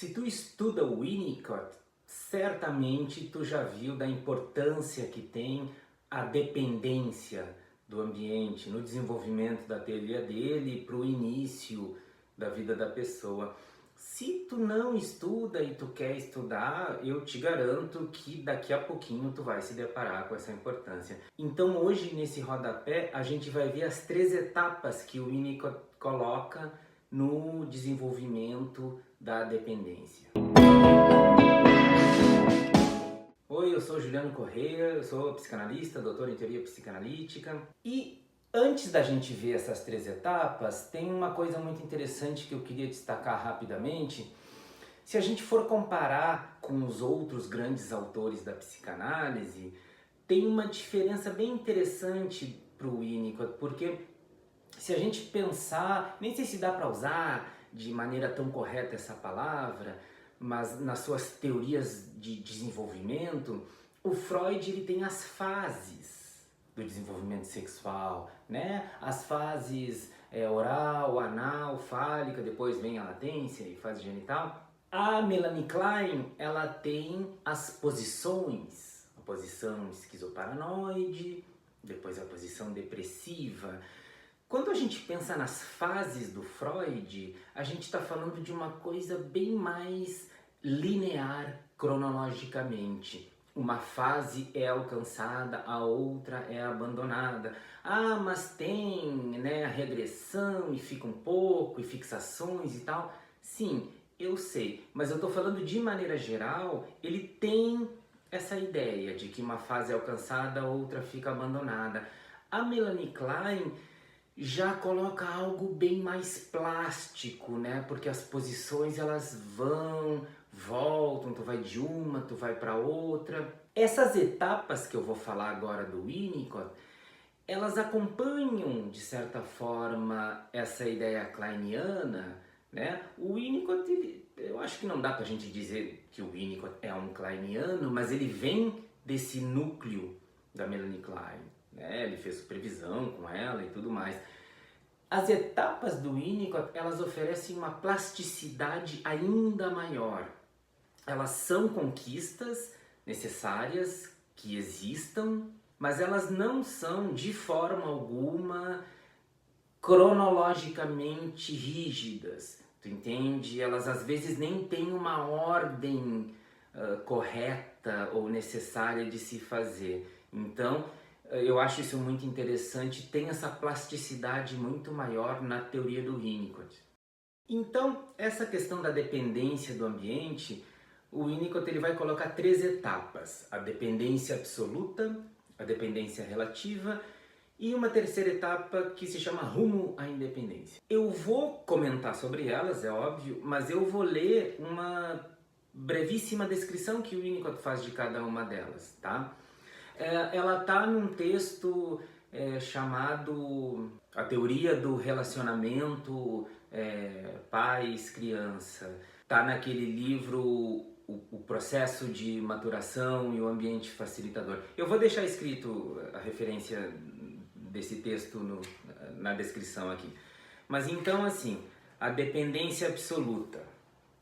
Se tu estuda o Winnicott, certamente tu já viu da importância que tem a dependência do ambiente no desenvolvimento da teoria dele para o início da vida da pessoa. Se tu não estuda e tu quer estudar, eu te garanto que daqui a pouquinho tu vai se deparar com essa importância. Então hoje nesse rodapé a gente vai ver as 3 etapas que o Winnicott coloca no desenvolvimento da dependência. Oi, eu sou Juliano Correia, eu sou psicanalista, doutor em teoria psicanalítica. E antes da gente ver essas 3 etapas, tem uma coisa muito interessante que eu queria destacar rapidamente. Se a gente for comparar com os outros grandes autores da psicanálise, tem uma diferença bem interessante para o Winnicott, porque se a gente pensar, nem sei se dá para usar de maneira tão correta essa palavra, mas nas suas teorias de desenvolvimento, o Freud ele tem as fases do desenvolvimento sexual, né? As fases oral, anal, fálica, depois vem a latência e fase genital. A Melanie Klein, ela tem as posições, a posição esquizoparanoide, depois a posição depressiva. Quando a gente pensa nas fases do Freud, a gente está falando de uma coisa bem mais linear cronologicamente. Uma fase é alcançada, a outra é abandonada. Ah, mas tem, né, a regressão e fica um pouco, e fixações e tal. Sim, eu sei, mas eu estou falando de maneira geral, ele tem essa ideia de que uma fase é alcançada, a outra fica abandonada. A Melanie Klein já coloca algo bem mais plástico, né? Porque as posições elas vão, voltam, tu vai de uma, tu vai para outra. Essas etapas que eu vou falar agora do Winnicott, elas acompanham de certa forma essa ideia kleiniana, né? O Winnicott, eu acho que não dá pra gente dizer que o Winnicott é um kleiniano, mas ele vem desse núcleo da Melanie Klein, né? Ele fez supervisão com ela e tudo mais. As etapas do Winnicott, elas oferecem uma plasticidade ainda maior. Elas são conquistas necessárias que existam, mas elas não são de forma alguma cronologicamente rígidas. Tu entende? Elas às vezes nem têm uma ordem correta ou necessária de se fazer. Então, eu acho isso muito interessante, tem essa plasticidade muito maior na teoria do Winnicott. Então, essa questão da dependência do ambiente, o Winnicott ele vai colocar 3 etapas: a dependência absoluta, a dependência relativa e uma terceira etapa que se chama rumo à independência. Eu vou comentar sobre elas, é óbvio, mas eu vou ler uma brevíssima descrição que o Winnicott faz de cada uma delas, tá? Ela está num texto chamado A Teoria do Relacionamento Pais-Criança. Está naquele livro o Processo de Maturação e o Ambiente Facilitador. Eu vou deixar escrito a referência desse texto na descrição aqui. Mas então, assim, a dependência absoluta.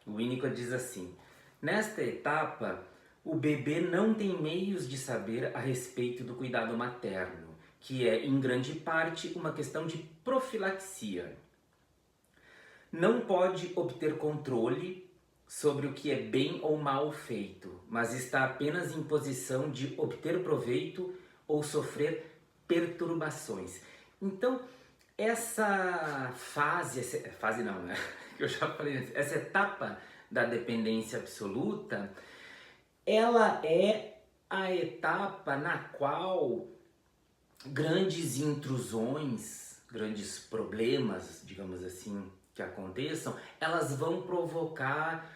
O Winnicott diz assim: nesta etapa, o bebê não tem meios de saber a respeito do cuidado materno, que é, em grande parte, uma questão de profilaxia. Não pode obter controle sobre o que é bem ou mal feito, mas está apenas em posição de obter proveito ou sofrer perturbações. Então, essa fase não, né? Eu já falei antes, essa etapa da dependência absoluta, ela é a etapa na qual grandes intrusões, grandes problemas, digamos assim, que aconteçam, elas vão provocar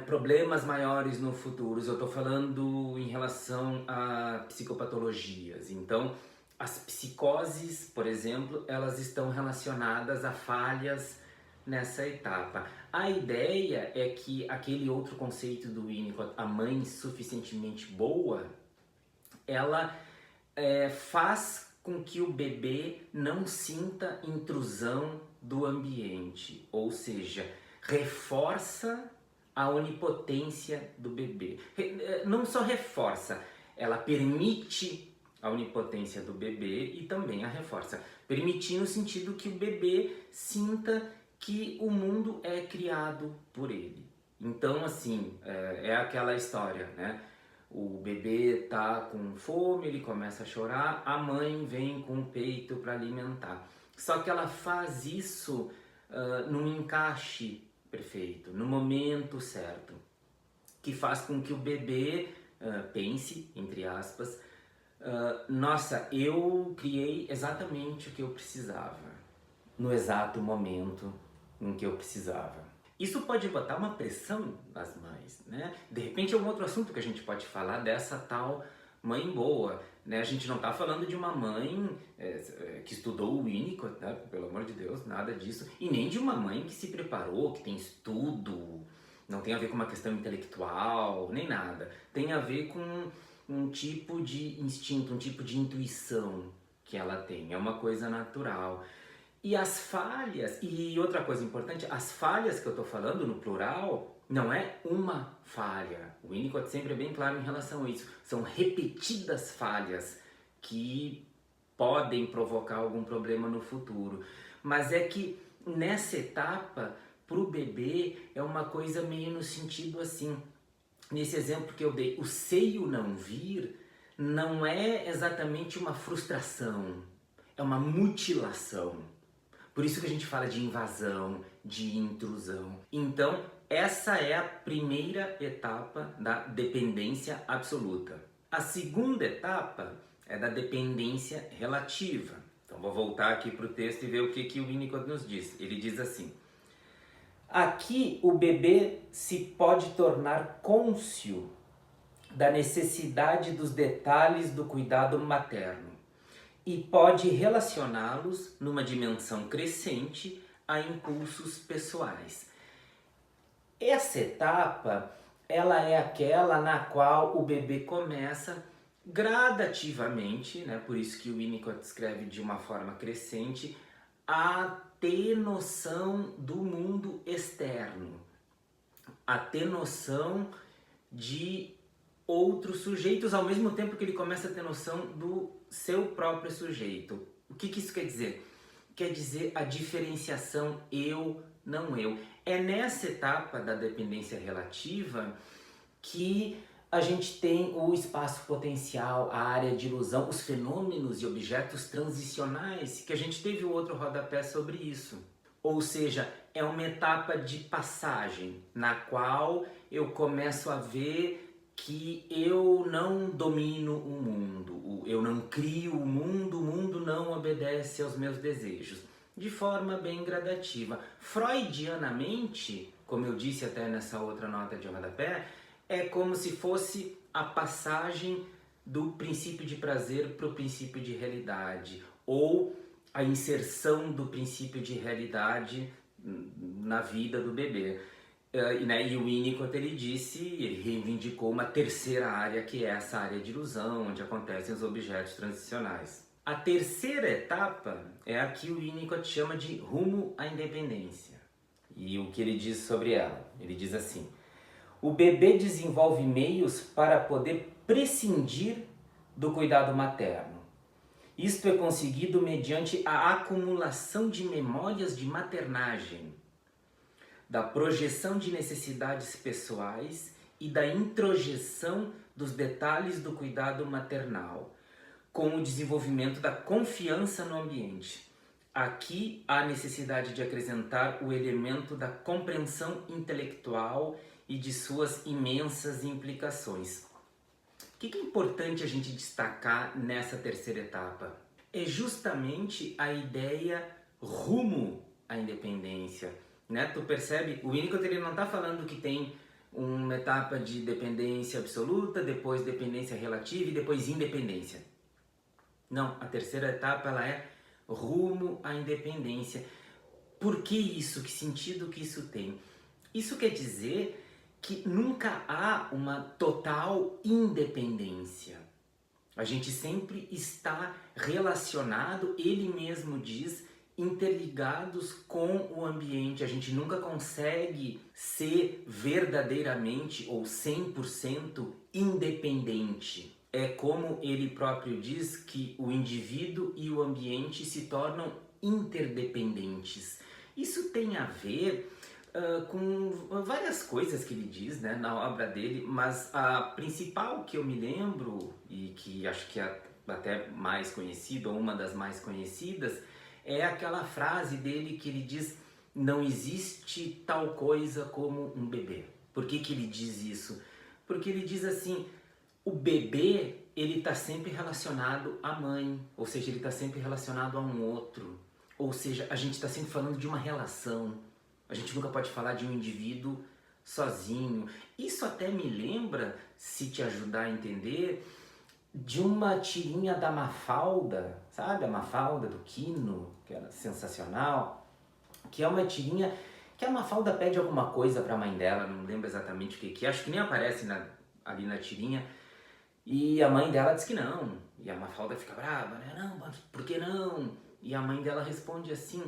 problemas maiores no futuro. Eu estou falando em relação a psicopatologias. Então, as psicoses, por exemplo, elas estão relacionadas a falhas nessa etapa. A ideia é que aquele outro conceito do Winnicott, a mãe suficientemente boa, ela faz com que o bebê não sinta intrusão do ambiente, ou seja, reforça a onipotência do bebê. Não só reforça, ela permite a onipotência do bebê e também a reforça. Permitir no sentido que o bebê sinta que o mundo é criado por ele. Então, assim, é aquela história, né? O bebê tá com fome, ele começa a chorar, a mãe vem com o peito para alimentar. Só que ela faz isso num encaixe perfeito, no momento certo, que faz com que o bebê pense, entre aspas, nossa, eu criei exatamente o que eu precisava, no exato momento em que eu precisava. Isso pode botar uma pressão nas mães, né? De repente é um outro assunto que a gente pode falar dessa tal mãe boa, né? A gente não está falando de uma mãe que estudou o Winnicott, né? Pelo amor de Deus, nada disso. E nem de uma mãe que se preparou, que tem estudo, não tem a ver com uma questão intelectual, nem nada. Tem a ver com um tipo de instinto, um tipo de intuição que ela tem. É uma coisa natural. E as falhas, e outra coisa importante, as falhas que eu estou falando no plural, não é uma falha. O Winnicott sempre é bem claro em relação a isso. São repetidas falhas que podem provocar algum problema no futuro. Mas é que nessa etapa, para o bebê, é uma coisa meio no sentido assim. Nesse exemplo que eu dei, o seio não vir não é exatamente uma frustração, é uma mutilação. Por isso que a gente fala de invasão, de intrusão. Então, essa é a primeira etapa da dependência absoluta. A segunda etapa é da dependência relativa. Então, vou voltar aqui para o texto e ver o que o Winnicott nos diz. Ele diz assim: aqui o bebê se pode tornar cônscio da necessidade dos detalhes do cuidado materno e pode relacioná-los numa dimensão crescente a impulsos pessoais. Essa etapa, ela é aquela na qual o bebê começa gradativamente, né, por isso que o Winnicott escreve de uma forma crescente, a ter noção do mundo externo, a ter noção de outros sujeitos, ao mesmo tempo que ele começa a ter noção do seu próprio sujeito. O que isso quer dizer? Quer dizer a diferenciação eu, não eu. É nessa etapa da dependência relativa que a gente tem o espaço potencial, a área de ilusão, os fenômenos e objetos transicionais, que a gente teve o outro rodapé sobre isso. Ou seja, é uma etapa de passagem, na qual eu começo a ver que eu não domino o mundo, eu não crio o mundo não obedece aos meus desejos, de forma bem gradativa. Freudianamente, como eu disse até nessa outra nota de rodapé, é como se fosse a passagem do princípio de prazer para o princípio de realidade, ou a inserção do princípio de realidade na vida do bebê. E o Winnicott, ele reivindicou uma terceira área, que é essa área de ilusão, onde acontecem os objetos transicionais. A terceira etapa é a que o Winnicott chama de rumo à independência. E o que ele diz sobre ela? Ele diz assim: o bebê desenvolve meios para poder prescindir do cuidado materno. Isto é conseguido mediante a acumulação de memórias de maternagem, da projeção de necessidades pessoais e da introjeção dos detalhes do cuidado maternal, com o desenvolvimento da confiança no ambiente. Aqui há necessidade de acrescentar o elemento da compreensão intelectual e de suas imensas implicações. O que é importante a gente destacar nessa terceira etapa? É justamente a ideia rumo à independência. Né? Tu percebe? O Winnicott ele não está falando que tem uma etapa de dependência absoluta, depois dependência relativa e depois independência. Não, a terceira etapa ela é rumo à independência. Por que isso? Que sentido que isso tem? Isso quer dizer que nunca há uma total independência. A gente sempre está relacionado, ele mesmo diz interligados com o ambiente. A gente nunca consegue ser verdadeiramente ou 100% independente. É como ele próprio diz que o indivíduo e o ambiente se tornam interdependentes. Isso tem a ver com várias coisas que ele diz, né, na obra dele, mas a principal que eu me lembro e que acho que é até mais conhecida, ou uma das mais conhecidas, é aquela frase dele que ele diz: não existe tal coisa como um bebê. Por que ele diz isso? Porque ele diz assim: o bebê, ele está sempre relacionado à mãe, ou seja, ele está sempre relacionado a um outro, ou seja, a gente está sempre falando de uma relação. A gente nunca pode falar de um indivíduo sozinho. Isso até me lembra, se te ajudar a entender, de uma tirinha da Mafalda, sabe? A Mafalda do Quino, que era sensacional, que é uma tirinha que a Mafalda pede alguma coisa para a mãe dela, não lembro exatamente o que é, acho que nem aparece ali na tirinha, e a mãe dela diz que não, e a Mafalda fica brava, né? Não, mas por que não? E a mãe dela responde assim: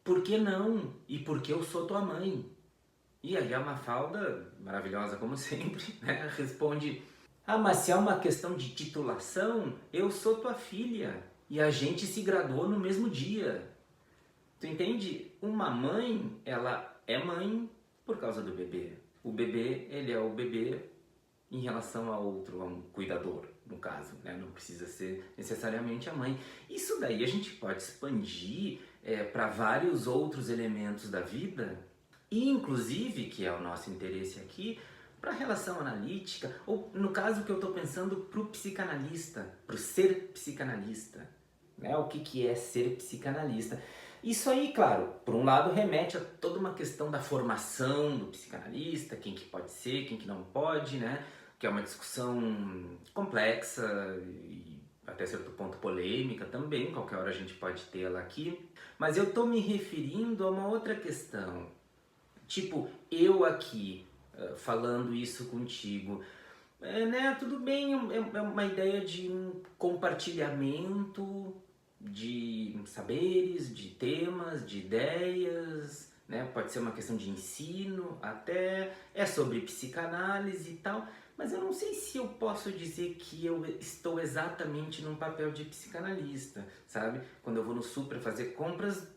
por que não? E porque eu sou tua mãe. E aí a Mafalda, maravilhosa como sempre, né, responde: ah, mas se é uma questão de titulação, eu sou tua filha e a gente se graduou no mesmo dia. Tu entende? Uma mãe, ela é mãe por causa do bebê. O bebê, ele é o bebê em relação a outro, a um cuidador, no caso, né? Não precisa ser necessariamente a mãe. Isso daí a gente pode expandir para vários outros elementos da vida, e inclusive, que é o nosso interesse aqui, para a relação analítica, ou no caso que eu estou pensando, para o psicanalista, para o ser psicanalista. Né? O que é ser psicanalista? Isso aí, claro, por um lado remete a toda uma questão da formação do psicanalista, quem que pode ser, quem que não pode, né? Que é uma discussão complexa e até certo ponto polêmica também, qualquer hora a gente pode tê-la aqui. Mas eu estou me referindo a uma outra questão. Tipo, eu aqui falando isso contigo, né, tudo bem, é uma ideia de um compartilhamento de saberes, de temas, de ideias, né? Pode ser uma questão de ensino, até é sobre psicanálise e tal, mas eu não sei se eu posso dizer que eu estou exatamente num papel de psicanalista, sabe? Quando eu vou no super fazer compras,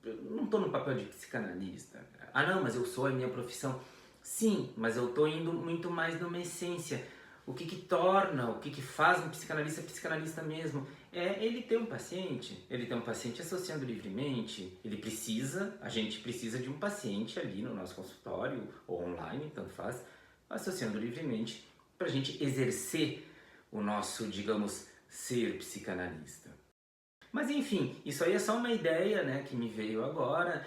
eu não estou no papel de psicanalista. Ah não, mas eu sou a minha profissão. Sim, mas eu estou indo muito mais numa essência. O que torna, o que faz um psicanalista mesmo, é ele ter um paciente, associando livremente, a gente precisa de um paciente ali no nosso consultório, ou online, tanto faz, associando livremente, para a gente exercer o nosso, digamos, ser psicanalista. Mas enfim, isso aí é só uma ideia, né, que me veio agora.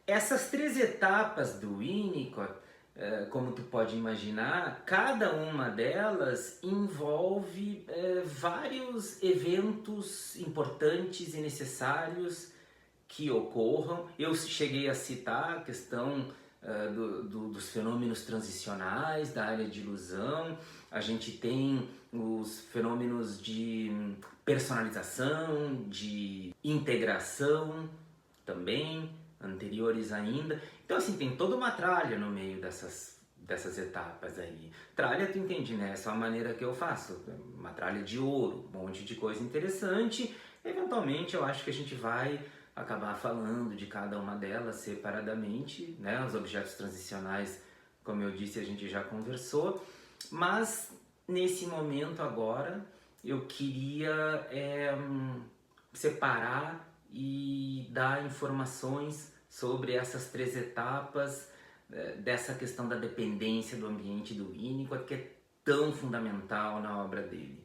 Essas 3 etapas do Winnicott, como tu pode imaginar, cada uma delas envolve vários eventos importantes e necessários que ocorram. Eu cheguei a citar a questão dos fenômenos transicionais da área de ilusão. A gente tem os fenômenos de personalização, de integração também, anteriores ainda. Então assim, tem toda uma tralha no meio dessas etapas aí. Tralha, tu entende, né? Essa é a maneira que eu faço, uma tralha de ouro, um monte de coisa interessante. Eventualmente eu acho que a gente vai acabar falando de cada uma delas separadamente, né? Os objetos transicionais, como eu disse, a gente já conversou, mas nesse momento agora eu queria separar e dar informações sobre essas 3 etapas dessa questão da dependência do ambiente do Winnicott, que é tão fundamental na obra dele.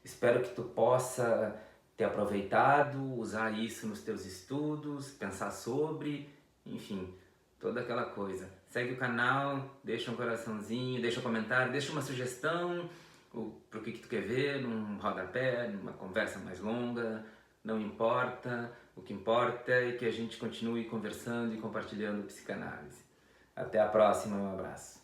Espero que tu possa ter aproveitado, usar isso nos teus estudos, pensar sobre, enfim, toda aquela coisa. Segue o canal, deixa um coraçãozinho, deixa um comentário, deixa uma sugestão pro que tu quer ver, num rodapé, numa conversa mais longa, não importa. O que importa é que a gente continue conversando e compartilhando psicanálise. Até a próxima, um abraço.